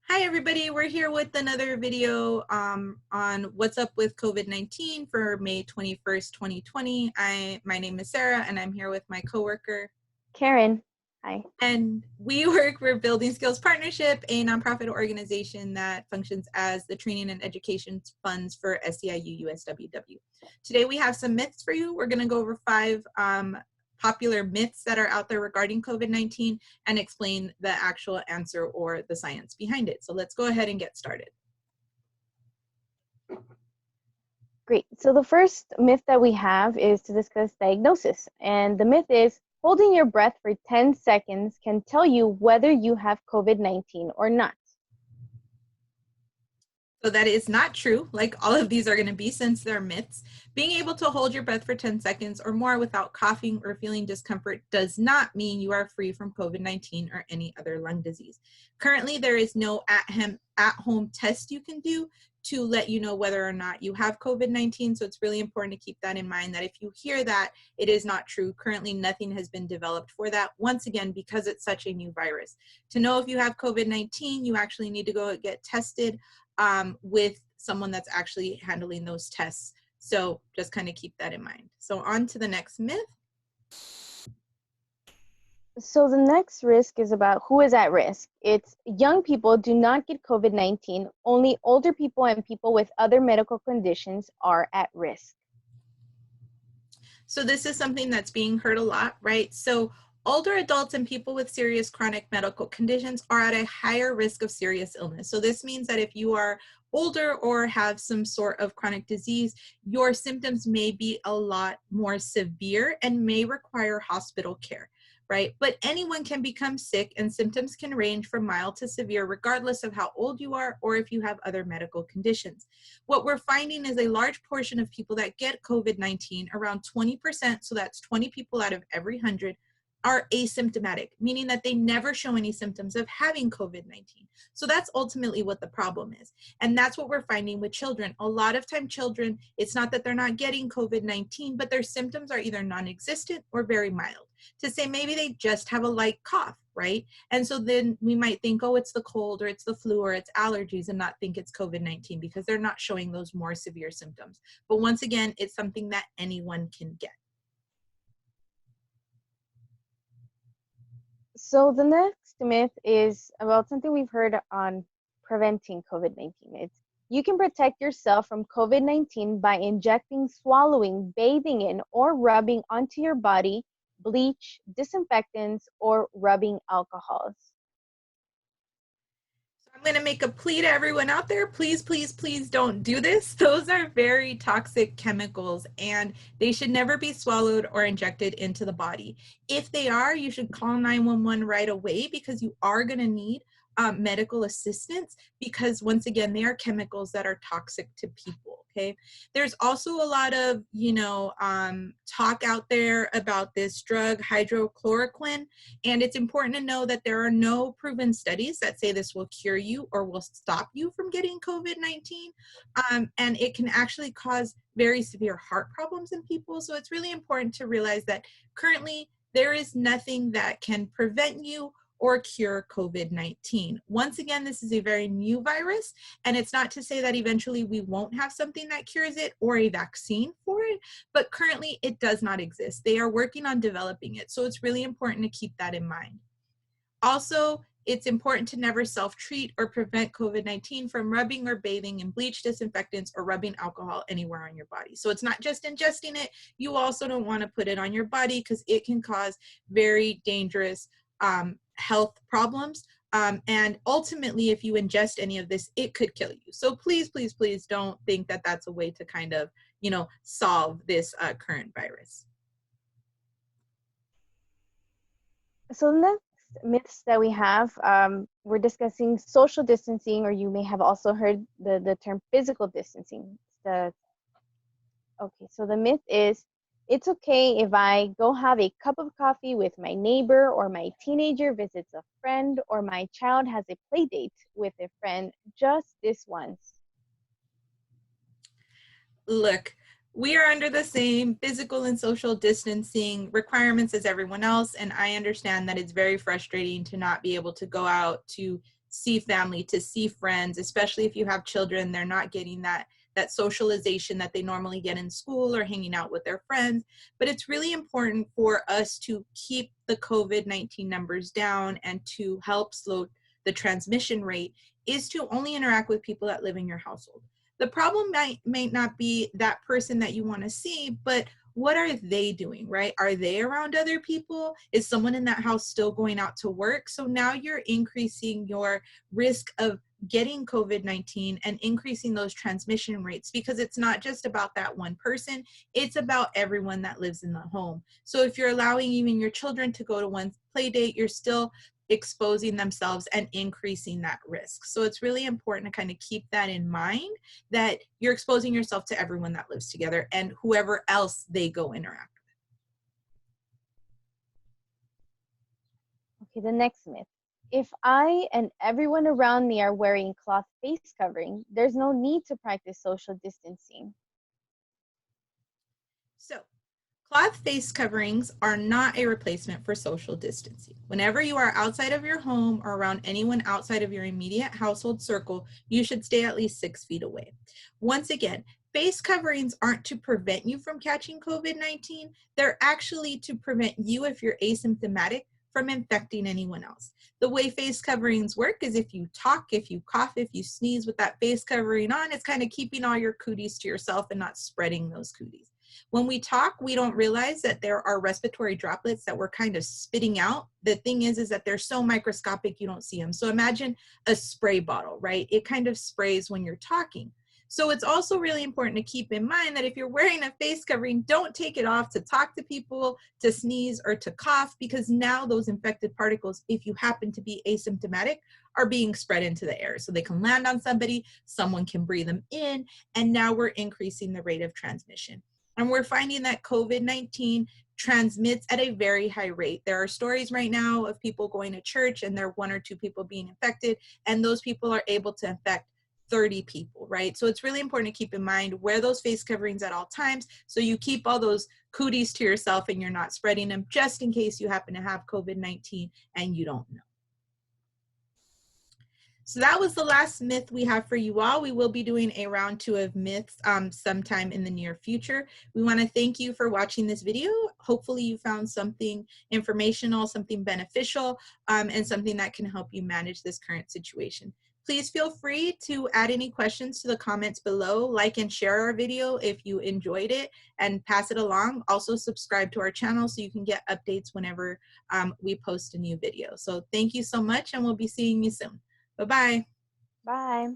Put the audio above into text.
Hi everybody, we're here with another video on what's up with COVID-19 for May 21st, 2020. My name is Sarah and I'm here with my coworker Karen. Hi. and we work for Building Skills Partnership, a nonprofit organization that functions as the training and education funds for SEIU USWW. Today we have some myths for you. We're going to go over 5 popular myths that are out there regarding COVID-19 and explain the actual answer or the science behind it. So let's go ahead and get started. Great. So the first myth that we have is to discuss diagnosis. And the myth is holding your breath for 10 seconds can tell you whether you have COVID-19 or not. So that is not true, like all of these are going to be since they're myths. Being able to hold your breath for 10 seconds or more without coughing or feeling discomfort does not mean you are free from COVID-19 or any other lung disease. Currently, there is no at-home test you can do to let you know whether or not you have COVID-19. So it's really important to keep that in mind, that if you hear that, it is not true. Currently, nothing has been developed for that. Once again, because it's such a new virus. To know if you have COVID-19, you actually need to go get tested with someone that's actually handling those tests. So just kind of keep that in mind. So on to the next myth. So the next risk is about who is at risk. It's young people do not get COVID-19. Only older people and people with other medical conditions are at risk. So this is something that's being heard a lot, right? So older adults and people with serious chronic medical conditions are at a higher risk of serious illness. So this means that if you are older or have some sort of chronic disease, your symptoms may be a lot more severe and may require hospital care, right? But anyone can become sick and symptoms can range from mild to severe regardless of how old you are or if you have other medical conditions. What we're finding is a large portion of people that get COVID-19, around 20%, so that's 20 people out of every 100, are asymptomatic, meaning that they never show any symptoms of having COVID-19. So that's ultimately what the problem is. And that's what we're finding with children. A lot of time children, it's not that they're not getting COVID-19, but their symptoms are either non-existent or very mild. To say maybe they just have a light cough, right? And so then we might think, oh, it's the cold or it's the flu or it's allergies, and not think it's COVID-19 because they're not showing those more severe symptoms. But once again, it's something that anyone can get. So the next myth is about something we've heard on preventing COVID-19. It's you can protect yourself from COVID-19 by injecting, swallowing, bathing in, or rubbing onto your body bleach, disinfectants, or rubbing alcohols. I'm going to make a plea to everyone out there. Please, please, please don't do this. Those are very toxic chemicals and they should never be swallowed or injected into the body. If they are, you should call 911 right away because you are going to need medical assistance because once again, they are chemicals that are toxic to people. Okay. There's also a lot of, talk out there about this drug hydrochloroquine. And it's important to know that there are no proven studies that say this will cure you or will stop you from getting COVID-19. And it can actually cause very severe heart problems in people. So it's really important to realize that currently there is nothing that can prevent you or cure COVID-19. Once again, this is a very new virus, and it's not to say that eventually we won't have something that cures it or a vaccine for it, but currently it does not exist. They are working on developing it, so it's really important to keep that in mind. Also, it's important to never self-treat or prevent COVID-19 from rubbing or bathing in bleach, disinfectants, or rubbing alcohol anywhere on your body. So it's not just ingesting it, you also don't want to put it on your body because it can cause very dangerous health problems. And ultimately, if you ingest any of this, it could kill you. So please, please, please don't think that that's a way to kind of, solve this current virus. So the next myths that we have, we're discussing social distancing, or you may have also heard the term physical distancing. Okay, so the myth is it's okay if I go have a cup of coffee with my neighbor, or my teenager visits a friend, or my child has a play date with a friend just this once. Look, We are under the same physical and social distancing requirements as everyone else, and I understand that it's very frustrating to not be able to go out to see family, to see friends, especially if you have children. They're not getting that socialization that they normally get in school or hanging out with their friends. But it's really important for us to keep the COVID-19 numbers down and to help slow the transmission rate is to only interact with people that live in your household. The problem may not be that person that you want to see, but what are they doing, right? Are they around other people? Is someone in that house still going out to work? So now you're increasing your risk of getting COVID-19 and increasing those transmission rates, because it's not just about that one person, it's about everyone that lives in the home. So if you're allowing even your children to go to one play date, you're still exposing themselves and increasing that risk. So it's really important to kind of keep that in mind, that you're exposing yourself to everyone that lives together and whoever else they go interact. Okay, the next myth. If I and everyone around me are wearing cloth face covering, there's no need to practice social distancing. So cloth face coverings are not a replacement for social distancing. Whenever you are outside of your home or around anyone outside of your immediate household circle, you should stay at least 6 feet away. Once again, face coverings aren't to prevent you from catching COVID-19. They're actually to prevent you, if you're asymptomatic, from infecting anyone else. The way face coverings work is if you talk, if you cough, if you sneeze with that face covering on, it's kind of keeping all your cooties to yourself and not spreading those cooties. When we talk, we don't realize that there are respiratory droplets that we're kind of spitting out. The thing is that they're so microscopic you don't see them. So imagine a spray bottle, right? It kind of sprays when you're talking. So it's also really important to keep in mind that if you're wearing a face covering, don't take it off to talk to people, to sneeze, or to cough, because now those infected particles, if you happen to be asymptomatic, are being spread into the air. So they can land on somebody, someone can breathe them in, and now we're increasing the rate of transmission. And we're finding that COVID-19 transmits at a very high rate. There are stories right now of people going to church and there are 1 or 2 people being infected, and those people are able to infect 30 people, right? So it's really important to keep in mind, wear those face coverings at all times so you keep all those cooties to yourself and you're not spreading them, just in case you happen to have COVID-19 and you don't know. So that was the last myth we have for you all. We will be doing a round 2 of myths sometime in the near future. We want to thank you for watching this video. Hopefully you found something informational, something beneficial, and something that can help you manage this current situation. Please feel free to add any questions to the comments below, like and share our video if you enjoyed it, and pass it along. Also subscribe to our channel so you can get updates whenever we post a new video. So thank you so much, and we'll be seeing you soon. Bye-bye. Bye.